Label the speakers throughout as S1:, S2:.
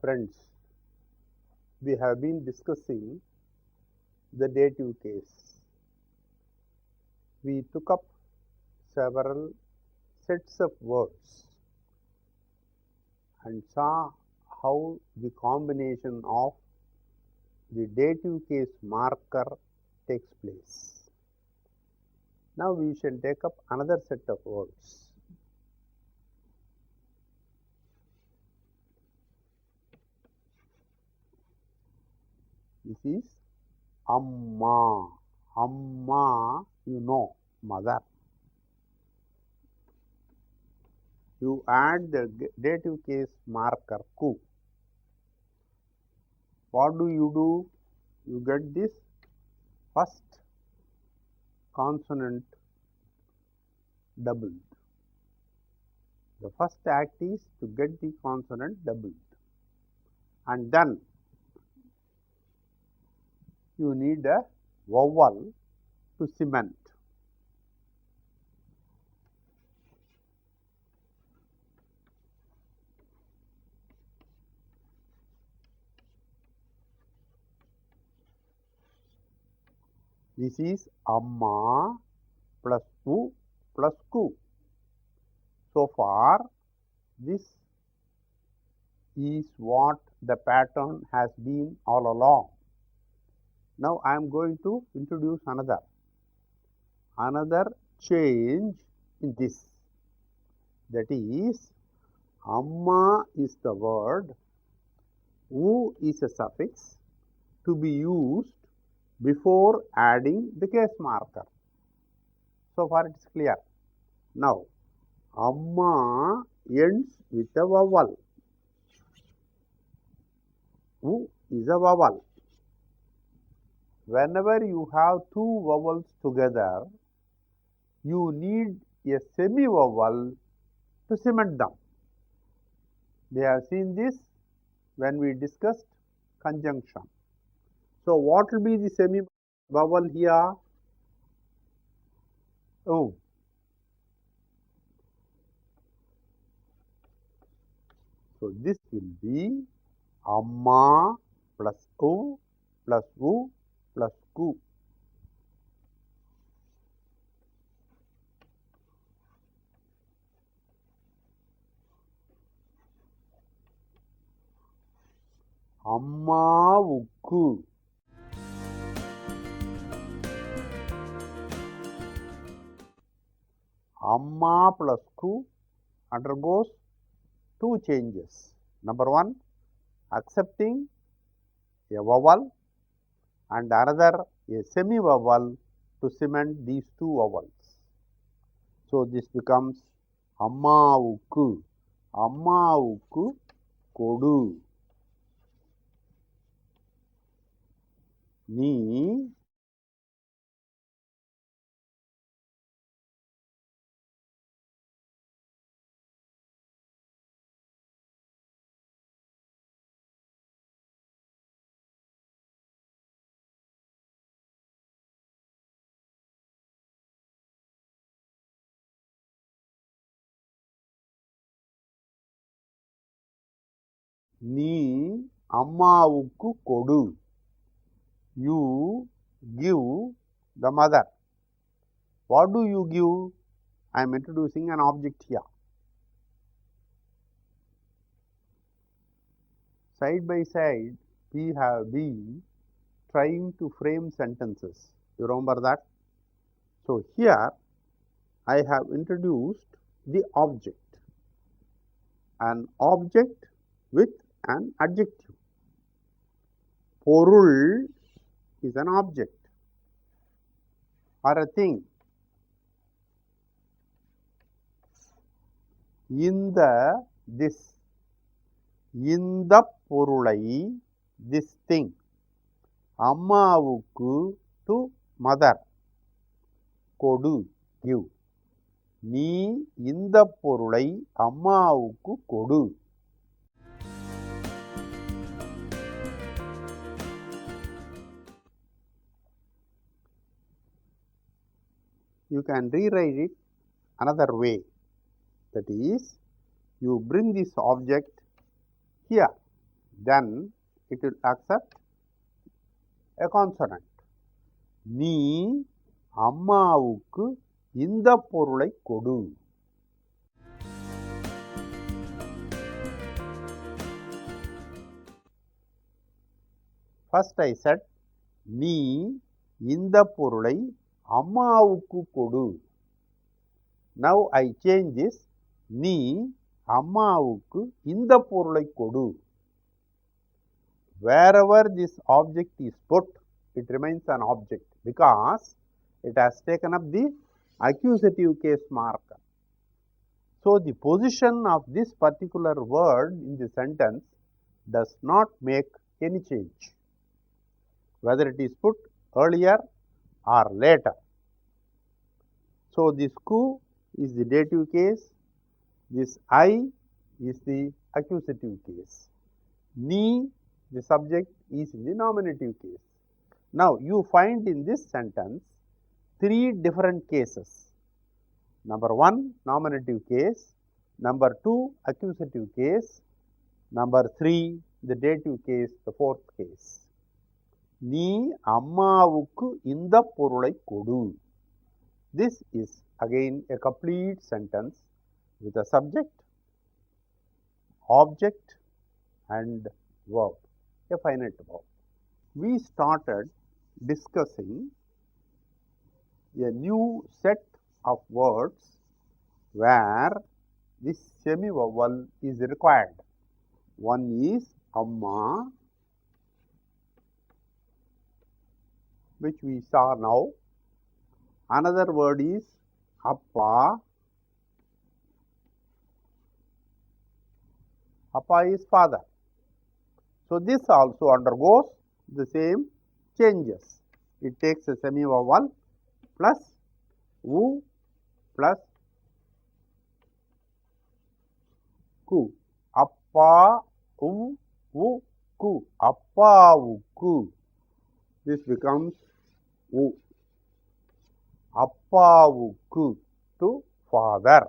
S1: Friends, we have been discussing the dative case. We took up several sets of words and saw how the combination of the dative case marker takes place. Now we shall take up another set of words. This is Amma. Amma, you know, mother. You add the dative case marker ku. What do? You get this first consonant doubled. The first act is to get the consonant doubled, and then you need a vowel to cement. This is Amma plus U plus Ku. So far, this is what the pattern has been all along. Now I am going to introduce another change in this. That is, Amma is the word, U is a suffix to be used before adding the case marker. So far it is clear. Now Amma ends with a vowel. U is a vowel. Whenever you have two vowels together, you need a semi-vowel to cement them. We have seen this when we discussed conjunction. So what will be the semi-vowel here? Oh. So this will be Amma plus U plus U plus Ku. Amma Ukku. Amma plus Ku undergoes two changes. Number one, accepting a vowel, and another a semi-vowel to cement these two vowels. So this becomes Amma Ukku. Amma Ukku Kodu. Ni Ni Amma Ukku Kodu. You give the mother. What do you give? I am introducing an object here. Side by side, we have been trying to frame sentences. You remember that? So here I have introduced the object. An object with an adjective. Porul is an object or a thing. This. இந்த பொருளை, this thing. அம்மாவுக்கு to mother. கொடு, give. நீ இந்த பொருளை அம்மாவுக்கு கொடு. You can rewrite it another way. That is, you bring this object here. then it will accept a consonant. நீ அம்மாவுக்கு இந்த பொருளை கொடு. First I said, நீ இந்த பொருளை அம்மாவுக்கு கொடு. Now I change this, நீ அம்மாவுக்கு இந்த பொருளை கொடு. Wherever this object is put, it remains an object because it has taken up the accusative case marker. So the position of this particular word in the sentence does not make any change, whether it is put earlier or later. So this ku is the dative case, this I is the accusative case, ni the subject is in the nominative case. Now you find in this sentence three different cases. Number 1 nominative case, number 2 accusative case, number 3 the dative case, the fourth case. நீ அம்மாவுக்கு இந்த பொருளை கொடு. This is again a complete sentence with a subject, object and verb, a finite verb. We started discussing a new set of words where this semi-vowel is required. One is amma, which we saw now. Another word is appa. Appa is father. So this also undergoes the same changes. It takes a semi-vowel plus u plus ku. Appa u ku. Appa ku. This becomes u. Appavukku to father.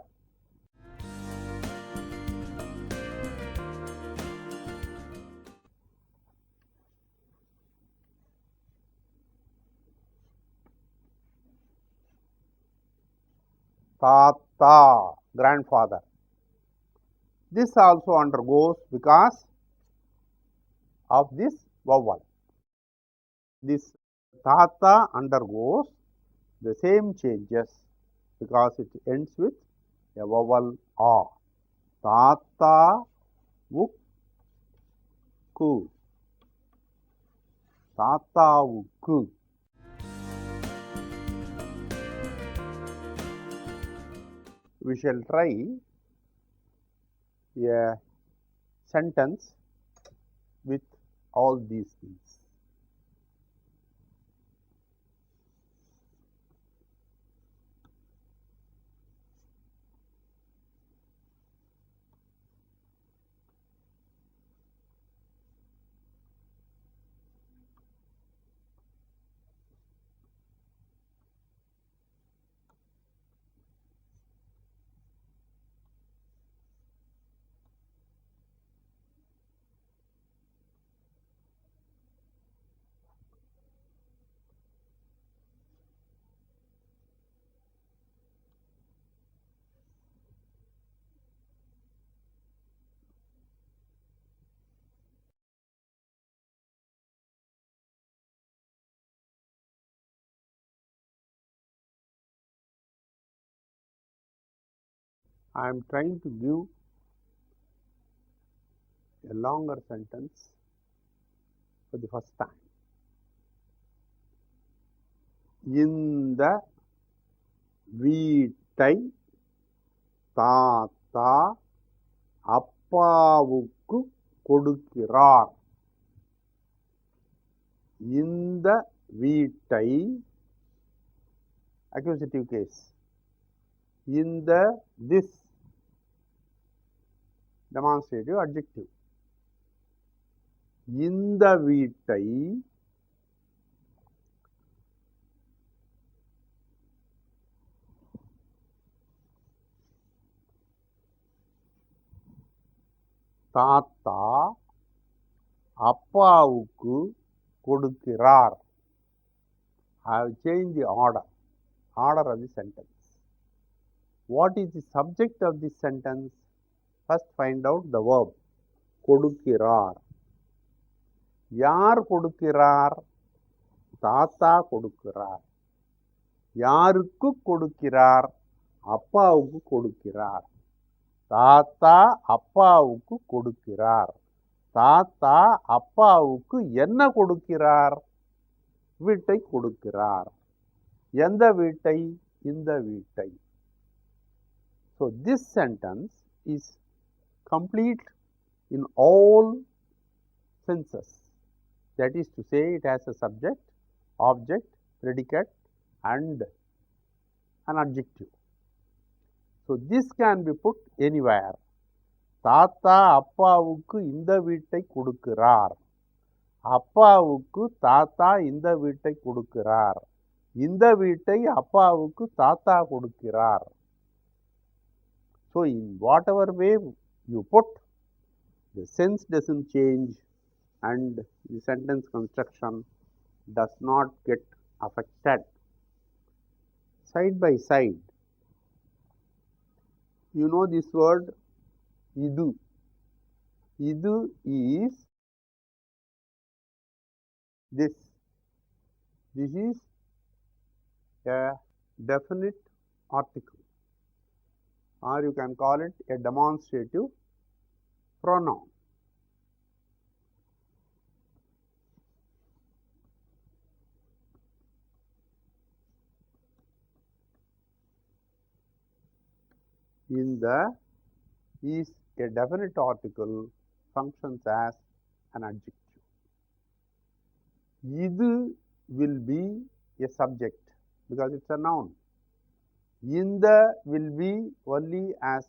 S1: Tata, grandfather. This also undergoes because of this vowel. This tata undergoes the same changes because it ends with a vowel a. Tata vukku. Tata vukku. We shall try a sentence with all these things. I am trying to give a longer sentence for the first time. இந்த வீட்டை தாத்தா அப்பாவுக்கு கொடுக்கிறார். இந்த வீட்டை accusative case. இந்த this demonstrative adjective. இந்த வீட்டை தாத்தா அப்பாவுக்கு கொடுக்கிறார். I have changed the order of the sentence. What is the subject of this sentence? First find out the verb. கொடுக்கிறார். யார் கொடுக்கிறார்? தாத்தா கொடுக்கிறார். யாருக்கு கொடுக்கிறார்? அப்பாவுக்கு கொடுக்கிறார். தாத்தா அப்பாவுக்கு கொடுக்கிறார். தாத்தா அப்பாவுக்கு என்ன கொடுக்கிறார்? வீட்டை கொடுக்கிறார். எந்த வீட்டை? இந்த வீட்டை. So this sentence is complete in all senses. That is to say, it has a subject, object, predicate and an adjective. So this can be put anywhere. தாத்தா அப்பாவுக்கு இந்த வீட்டை கொடுக்கிறார். அப்பாவுக்கு தாத்தா இந்த வீட்டை கொடுக்கிறார். இந்த வீட்டை அப்பாவுக்கு தாத்தா கொடுக்கிறார். So in whatever way you put, the sense doesn't change and the sentence construction does not get affected. Side by side, you know this word idu. Idu is this. This is a definite article, or you can call it a demonstrative pronoun. In the is a definite article functions as an adjective. Idu will be a subject because it's a noun. Inda will be only as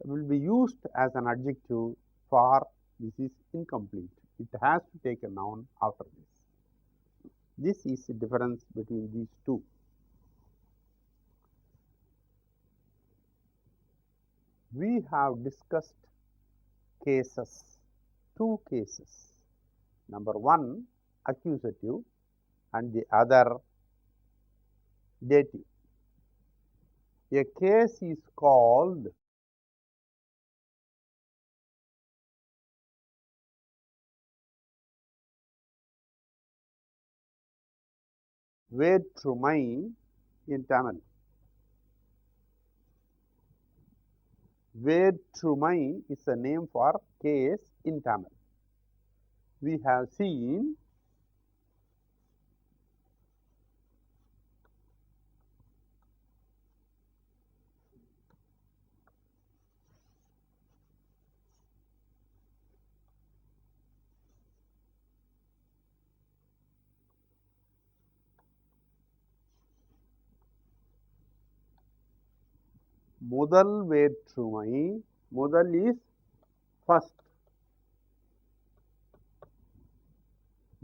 S1: will be used as an adjective for this is incomplete. It has to take a noun after this. This is the difference between these two. We have discussed cases, two cases. Number one, accusative, and the other, dative. A case is called வேற்றுமை in Tamil. வேற்றுமை is a name for case in Tamil. We have seen முதல் வேற்றுமை. முதல் is first.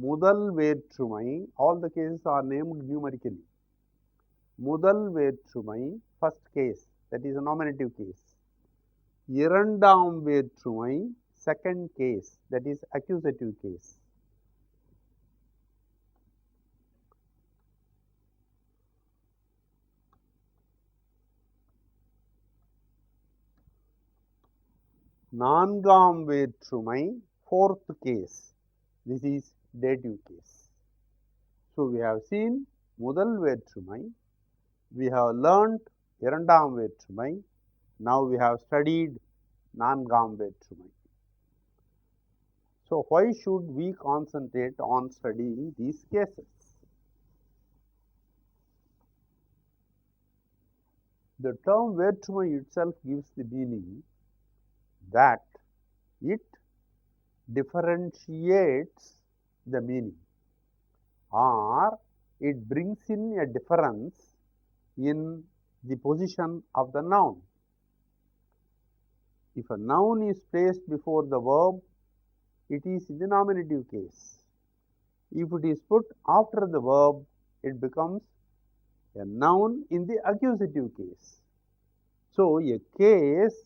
S1: முதல் வேற்றுமை, all the cases are named numerically. முதல் வேற்றுமை, first case, that is a nominative case. இரண்டாம் வேற்றுமை, second case, that is accusative case. நான்காம் வேற்றுமை, fourth case, this is dative case. So we have seen முதல் வேற்றுமை, we have learnt இரண்டாம் வேற்றுமை, now we have studied நான்காம் வேற்றுமை. So why should we concentrate on studying these cases? The term வேற்றுமை itself gives the meaning that it differentiates the meaning, or it brings in a difference in the position of the noun. If a noun is placed before the verb, it is in the nominative case. If it is put after the verb, it becomes a noun in the accusative case. So a case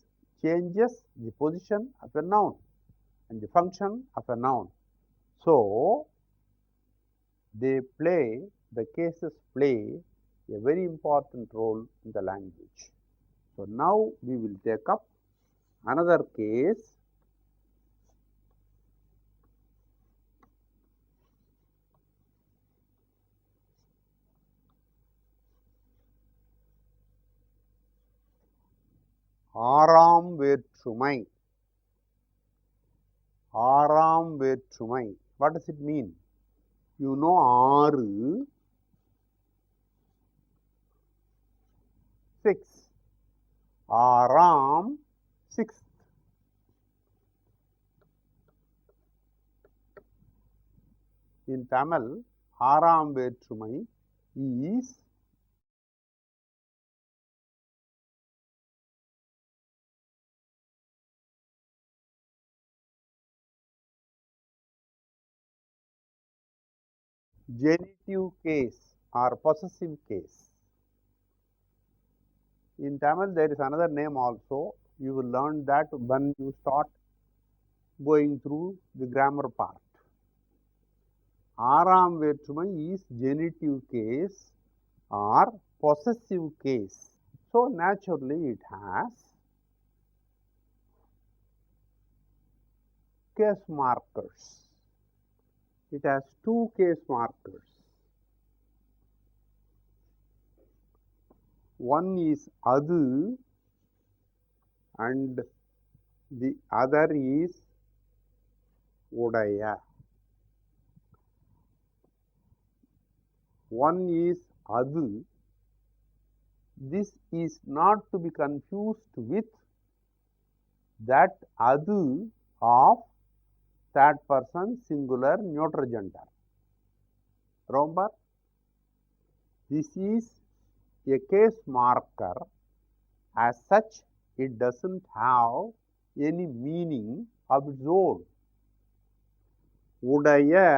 S1: changes the position of a noun, and the function of a noun. So, the cases play a very important role in the language. So, now we will take up another case. ஆறாம் வேற்றுமை. ஆறாம் வேற்றுமை. What does it mean? You know ஆறு, 6. ஆறாம், 6th. In Tamil, ஆறாம் வேற்றுமை is genitive case or possessive case. In Tamil, there is another name also. You will learn that when you start going through the grammar part. ஆறாம் வேற்றுமை is genitive case or possessive case. So, naturally, it has case markers. It has two case markers. One is adu and the other is udaya. One is adu. This is not to be confused with that adu of third person singular neuter gender. Remember, this is a case marker. As such, it doesn't have any meaning of its own. Udaya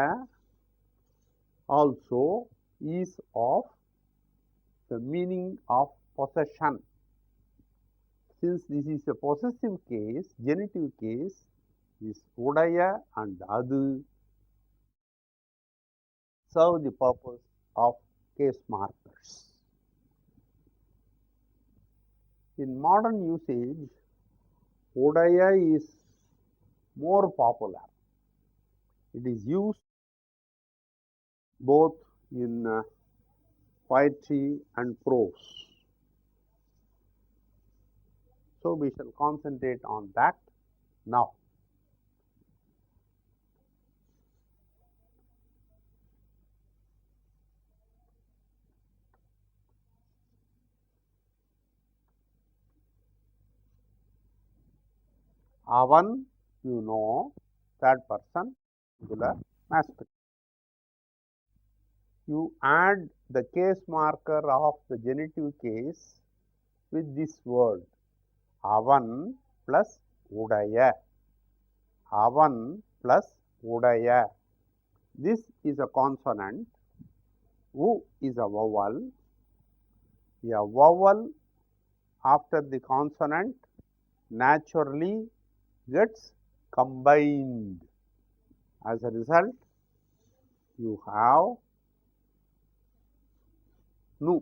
S1: also is of the meaning of possession. Since this is a possessive case, genitive case, is udaya and adu serve the purpose of case markers. In modern usage, udaya is more popular. It is used both in poetry and prose. So, we shall concentrate on that now. Avan, you know, third person, singular, masculine. You add the case marker of the genitive case with this word, avan plus udaya. Avan plus udaya. This is a consonant, u is a vowel. A vowel after the consonant naturally gets combined. As a result, you have nu.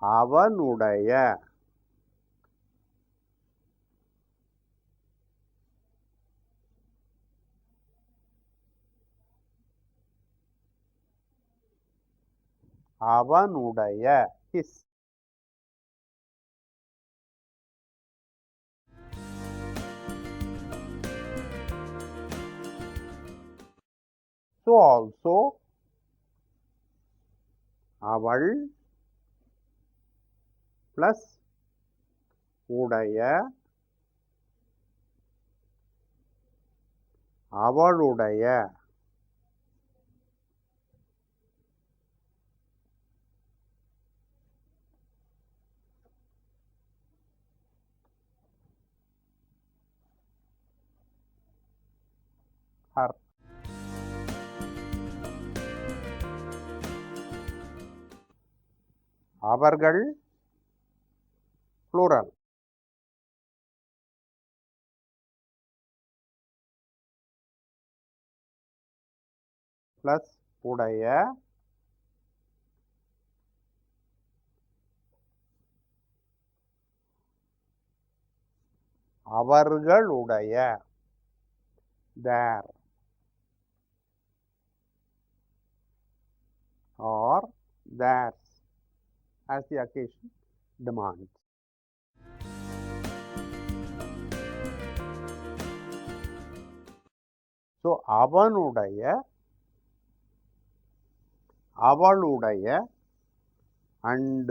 S1: Avanudaya. Avanudaya. His. So, also aval plus udaya, avaludaya. Her. அவர்கள் plural. plus உடைய அவர்களுடைய their or theirs as the occasion demands. So, அவனுடைய அவளுடைய and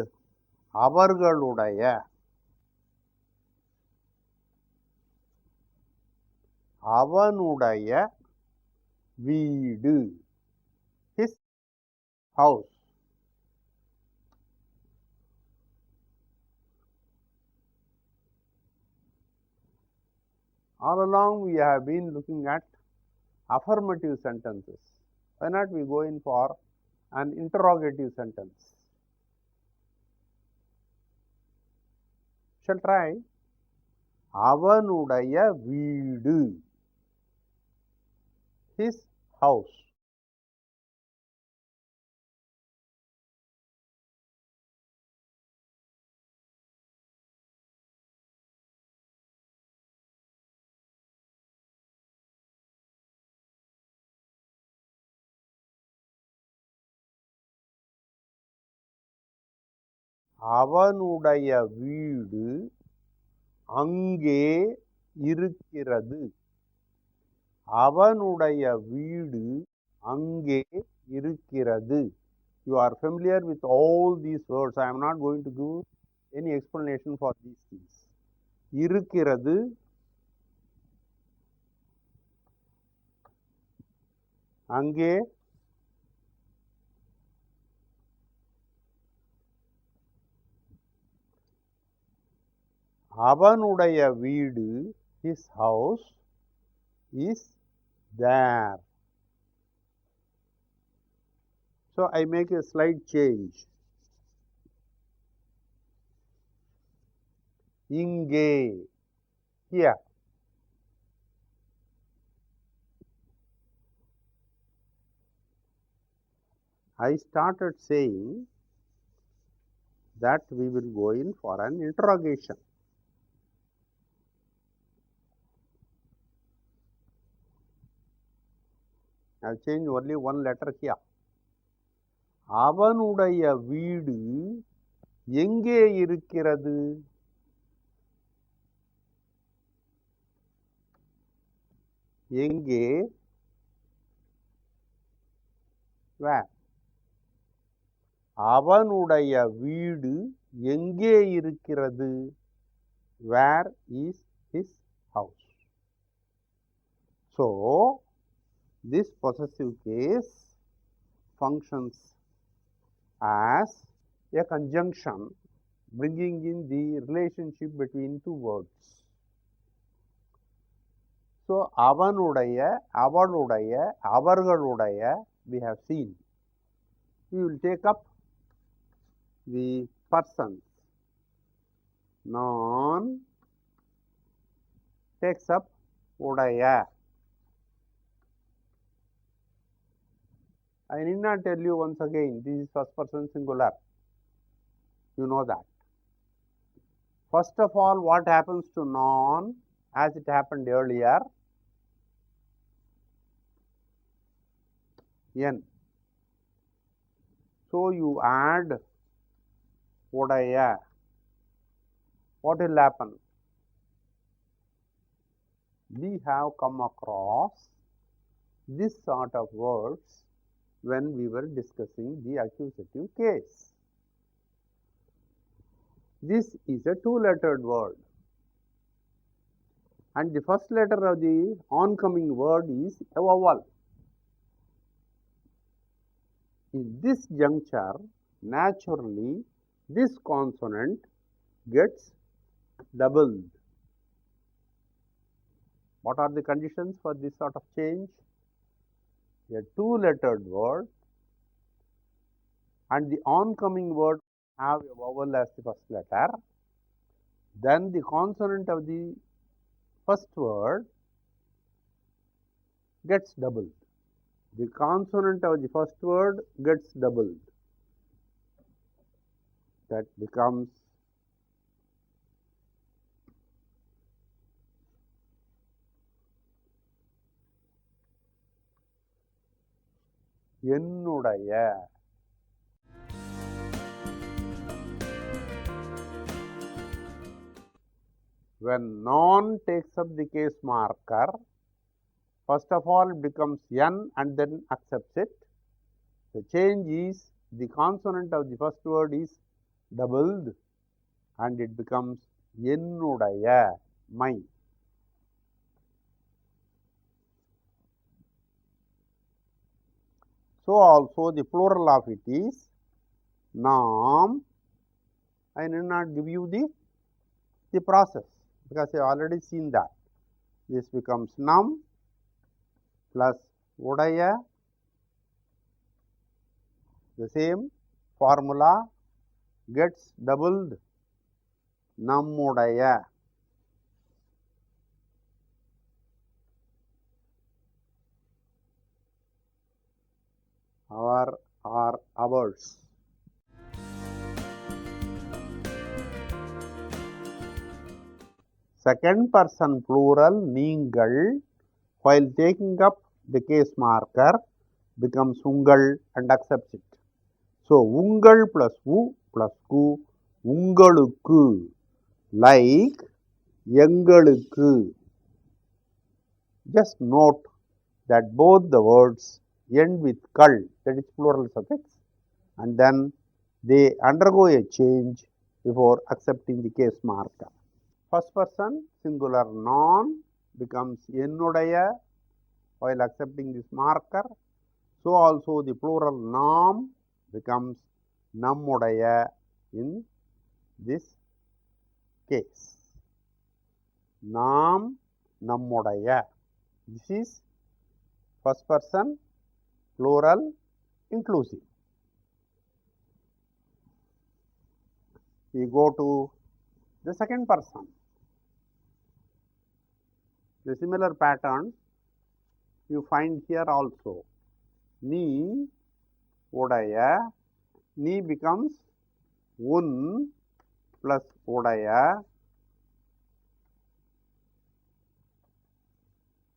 S1: அவர்களுடைய அவனுடைய வீடு his house. All along we have been looking at affirmative sentences. Why not we go in for an interrogative sentence? Shall try. அவனுடைய வீடு his house. அவனுடைய வீடு அங்கே இருக்கிறது. அவனுடைய வீடு அங்கே இருக்கிறது. You are familiar with all these words. I am not going to give any explanation for these things. இருக்கிறது, அங்கே, அவனுடைய வீடு his house is there. So, I make a slight change. இங்கே, here. I started saying that we will go in for an interrogation. I have changed only one letter here. அவனுடைய வீடு எங்கே இருக்கிறது? எங்கே? where? அவனுடைய வீடு எங்கே இருக்கிறது? Where is his house? So, this possessive case functions as a conjunction bringing in the relationship between two words. So, அவனுடைய, அவளுடைய, அவர்களுடைய we have seen. We will take up the persons. Non takes up உடைய. I need not tell you once again, this is first person singular. You know that. First of all, what happens to non as it happened earlier? N. So, you add உடைய. What will happen? We have come across this sort of words when we were discussing the accusative case. This is a two-lettered word, and the first letter of the oncoming word is a vowel. In this juncture, naturally, this consonant gets doubled. What are the conditions for this sort of change? A two-lettered word and the oncoming word have a vowel as the first letter. Then the consonant of the first word gets doubled. the consonant of the first word gets doubled. That becomes என்னுடைய. When non takes up the case marker, first of all it becomes n and then accepts it. The change is the consonant of the first word is doubled and it becomes என்னுடைய, my. So also the plural of it is nam. I need not give you the process because I have already seen that. This becomes nam plus udaya. The same formula gets doubled nammudaya. Our or ours. Second person plural நீங்கள் while taking up the case marker becomes ungal and accepts it. So ungal plus u plus ku ungalukku, like எங்களுக்கு. Just note that both the words end with kal, that is plural suffix, and then they undergo a change before accepting the case marker. First person singular non becomes என்னுடைய while accepting this marker. So also the plural nam becomes நம்முடைய in this case. நாம் நம்முடைய. This is first person plural inclusive. We go to the second person. The similar pattern you find here also. Ni udaya, ni becomes un plus udaya.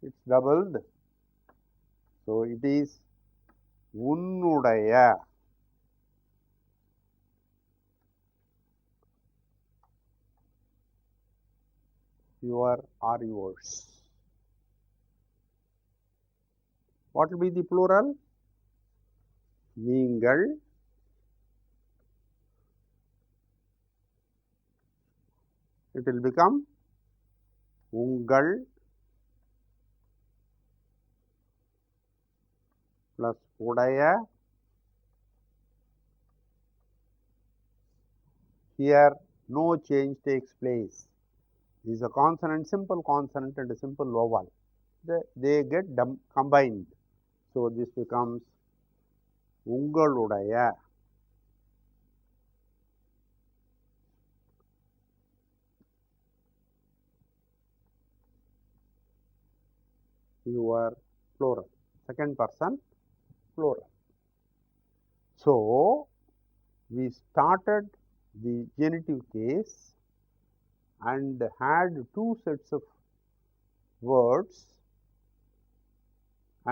S1: It's doubled. So it is unnudaya. Your or yours. What will be the plural? நீங்கள். It will become உங்கள் plus உடைய. Here no change takes place. This is a consonant, simple consonant and a simple vowel. They get combined. So this becomes உங்களுடைய. Your plural. Second person plural. So we started the genitive case and had two sets of words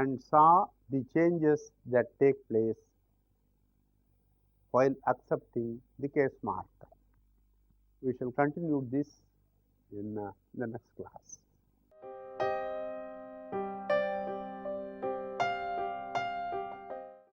S1: and saw the changes that take place while accepting the case marker. We shall continue this in the next class.